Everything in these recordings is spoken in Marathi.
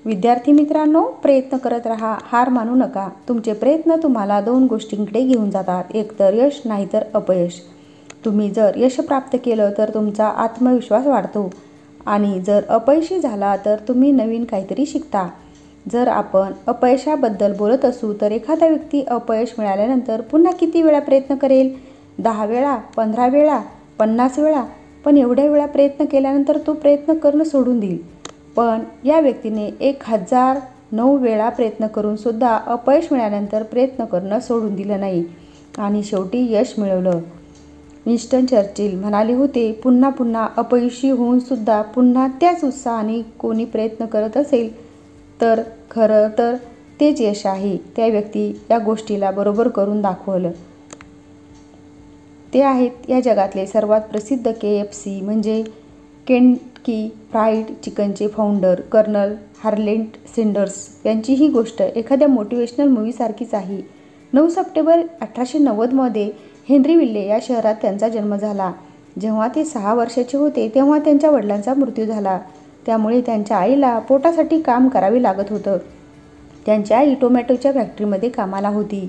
विद्यार्थी मित्रांनो, प्रयत्न करत राहा, हार मानू नका. तुमचे प्रयत्न तुम्हाला 2 गोष्टींकडे घेऊन जातात, एक तर यश नाहीतर अपयश. तुम्ही जर यश प्राप्त केलं तर तुमचा आत्मविश्वास वाढतो आणि जर अपयशी झाला तर तुम्ही नवीन काहीतरी शिकता. जर आपण अपयशाबद्दल बोलत असू तर एखादा व्यक्ती अपयश मिळाल्यानंतर पुन्हा किती वेळा प्रयत्न करेल? 10 वेळा, 15 वेळा, 50 वेळा? पण एवढ्या वेळा प्रयत्न केल्यानंतर तो प्रयत्न करणं सोडून देईल. पण या व्यक्तीने 1009 वेळा प्रयत्न करून सुद्धा अपयश मिळाल्यानंतर प्रयत्न करणं सोडून दिलं नाही आणि शेवटी यश मिळवलं. विन्स्टन चर्चिल म्हणाले होते, पुन्हा पुन्हा अपयशी होऊन सुद्धा पुन्हा त्याच उत्साहाने कोणी प्रयत्न करत असेल तर खरं तर तेच यश आहे. त्या व्यक्ती या गोष्टीला बरोबर करून दाखवलं. ते आहेत या जगातले सर्वात प्रसिद्ध KFC म्हणजे केंटकी फ्राईड चिकनचे फाउंडर कर्नल हार्लँड सँडर्स. यांची ही गोष्ट एखाद्या मोटिवेशनल मूव्हीसारखीच आहे. 9 सप्टेंबर 1890 हेन्री विल्ले या शहरात त्यांचा जन्म झाला. जेव्हा ते 6 वर्षाचे होते तेव्हा त्यांच्या वडिलांचा मृत्यू झाला. त्यामुळे त्यांच्या आईला पोटासाठी काम करावे लागत होतं. त्यांची आई टोमॅटोच्या फॅक्टरीमध्ये कामाला होती.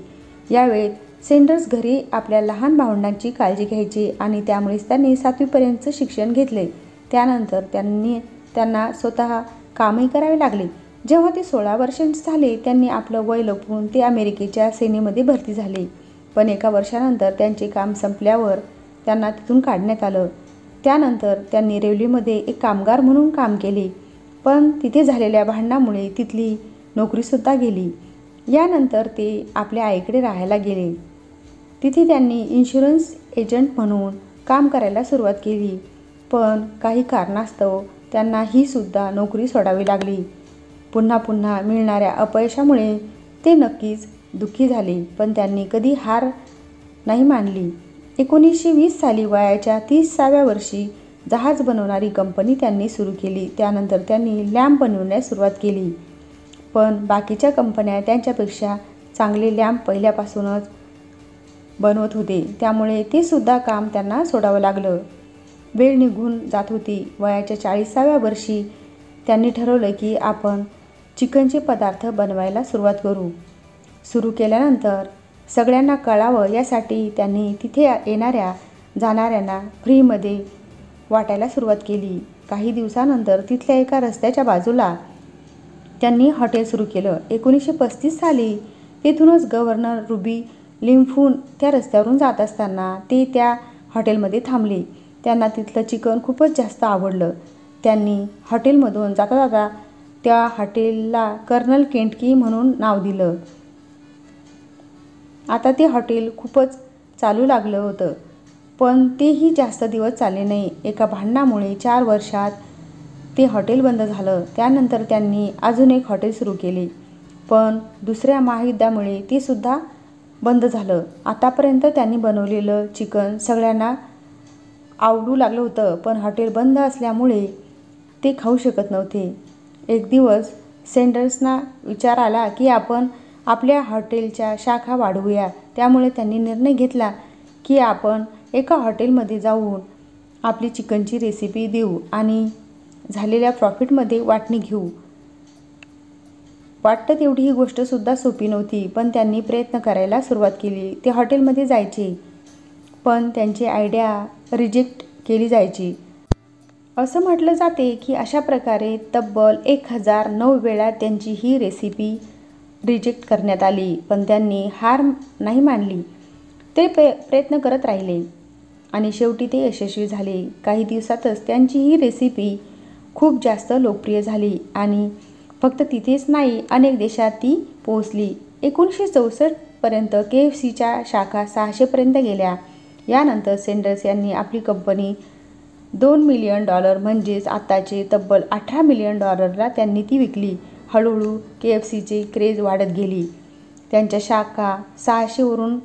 यावेळेत सँडर्स घरी आपल्या लहान भावंडांची काळजी घ्यायचे आणि त्यामुळेच त्यांनी 7वी पर्यंतचं शिक्षण घेतले. त्यानंतर त्यांना स्वतः कामही करावे लागले. जेव्हा ते 16 वर्षांचे झाले त्यांनी आपलं वय लपवून ते अमेरिकेच्या सेनेमध्ये भरती झाले. पण एका वर्षानंतर त्यांचे काम संपल्यावर त्यांना तिथून काढण्यात आलं. त्यानंतर त्यांनी रेल्वेमध्ये एक कामगार म्हणून काम केले. पण तिथे झालेल्या भांडणामुळे तिथली नोकरीसुद्धा गेली. यानंतर ते आपल्या आईकडे राहायला गेले. तिथे त्यांनी इन्शुरन्स एजंट म्हणून काम करायला सुरुवात केली. पण काही कारणास्तव त्यांना ही सुद्धा नोकरी सोडावी लागली. पुन्हा पुन्हा मिळणाऱ्या अपयशामुळे ते नक्कीच दुःखी झाले. पण त्यांनी कधी हार नाही मानली. 1920 साली वयाच्या 30व्या वर्षी जहाज बनवणारी कंपनी त्यांनी सुरू केली. त्यानंतर त्यांनी लॅम्प बनवण्यास सुरुवात केली. पण बाकीच्या कंपन्या त्यांच्यापेक्षा चांगले लॅम्प पहिल्यापासूनच बनवत होते. त्यामुळे ते सुद्धा काम त्यांना सोडावं लागलं. वेळ निघून जात होती. वयाच्या 40व्या वर्षी त्यांनी ठरवलं की आपण चिकनचे पदार्थ बनवायला सुरुवात करू. सुरू केल्यानंतर सगळ्यांना कळावं यासाठी त्यांनी तिथे येणाऱ्या जाणाऱ्यांना फ्रीमध्ये वाटायला सुरुवात केली. काही दिवसानंतर तिथल्या एका रस्त्याच्या बाजूला त्यांनी हॉटेल सुरू केलं. 1935 साली तेथूनच गव्हर्नर रुबी लिंफून त्या रस्त्यावरून जात असताना ते त्या हॉटेलमध्ये थांबले. त्यांना तिथलं चिकन खूपच जास्त आवडलं. त्यांनी हॉटेलमधून जाता जाता त्या हॉटेलला कर्नल केंटकी म्हणून नाव दिलं. आता ते हॉटेल खूपच चालू लागलं होतं. पण तेही जास्त दिवस चालले नाही. एका भांडणामुळे 4 वर्षात ते हॉटेल बंद झालं. त्यानंतर त्यांनी अजून एक हॉटेल सुरू केले. पण दुसऱ्या महायुद्धामुळे ते सुद्धा बंद झालं. आतापर्यंत त्यांनी बनवलेलं चिकन सगळ्यांना आवडू लागलं होतं. पण हॉटेल बंद असल्यामुळे ते खाऊ शकत नव्हते. एक दिवस सँडर्सना विचार आला की आपण आपल्या हॉटेलच्या शाखा वाढवूया. त्यामुळे त्यांनी निर्णय घेतला की आपण एका हॉटेलमध्ये जाऊन आपली चिकनची रेसिपी देऊ आणि झालेल्या प्रॉफिटमध्ये वाटणी घेऊ. वाटतं तेवढी ही गोष्टसुद्धा सोपी नव्हती. पण त्यांनी प्रयत्न करायला सुरुवात केली. ते हॉटेलमध्ये जायचे पण त्यांची आयडिया रिजेक्ट केली जायची. असं म्हटलं जाते की अशा प्रकारे तब्बल 1009 वेळा त्यांची ही रेसिपी रिजेक्ट करण्यात आली. पण त्यांनी हार नाही मानली. ते प्रयत्न करत राहिले आणि शेवटी ते यशस्वी झाले. काही दिवसातच त्यांची ही रेसिपी खूप जास्त लोकप्रिय झाली आणि फक्त तिथेच नाही अनेक देशात ती पोहोचली. 1964 पर्यंत KFCच्या शाखा 600 पर्यंत गेल्या. यानंतर सँडर्स यांनी आपली कंपनी $2 मिलियन म्हणजेच आताचे तब्बल $18 मिलियन त्यांनी ती विकली. हळूहळू KFCची क्रेज वाढत गेली. त्यांच्या शाखा 600 वरून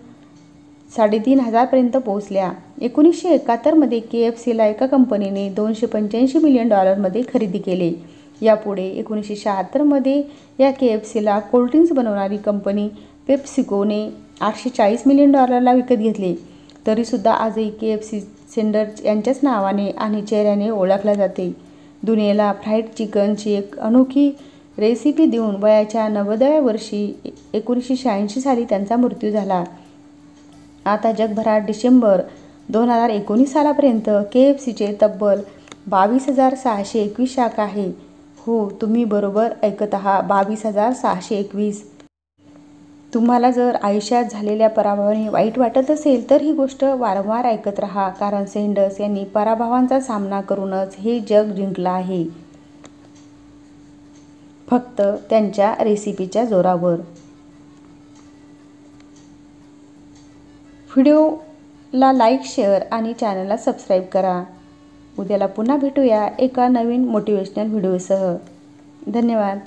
3500 पर्यंत पोहोचल्या. 1971 KFCला एका कंपनीने $285 मिलियन मध्ये खरेदी केले. यापुढे 1976 या KFCला कोल्ड्रिंक्स बनवणारी कंपनी पेप्सिकोने $840 मिलियन विकत घेतले. तरीसुद्धा आजही KFC सँडर्स यांच्याच नावाने आणि चेहऱ्याने ओळखला जाते. दुनियेला फ्राईड चिकनची एक अनोखी रेसिपी देऊन वयाच्या 90व्या वर्षी 1986 साली त्यांचा मृत्यू झाला. आता जगभरात डिसेंबर 2019 सालापर्यंत KFCचे तब्बल 22,621 शाखा आहे. हो, तुम्ही बरोबर ऐकत आहात, 22,621. तुम्हाला जर आयुष्यात झालेल्या पराभवाने वाईट वाटत असेल तर ही गोष्ट वारंवार ऐकत राहा, कारण सँडर्स यांनी पराभवांचा सामना करूनच हे जग जिंकलं आहे, फक्त त्यांच्या रेसिपीच्या जोरावर. व्हिडिओला लाईक, शेअर आणि चॅनलला सबस्क्राईब करा. उद्याला पुन्हा भेटूया एका नवीन मोटिवेशनल व्हिडिओसह. धन्यवाद.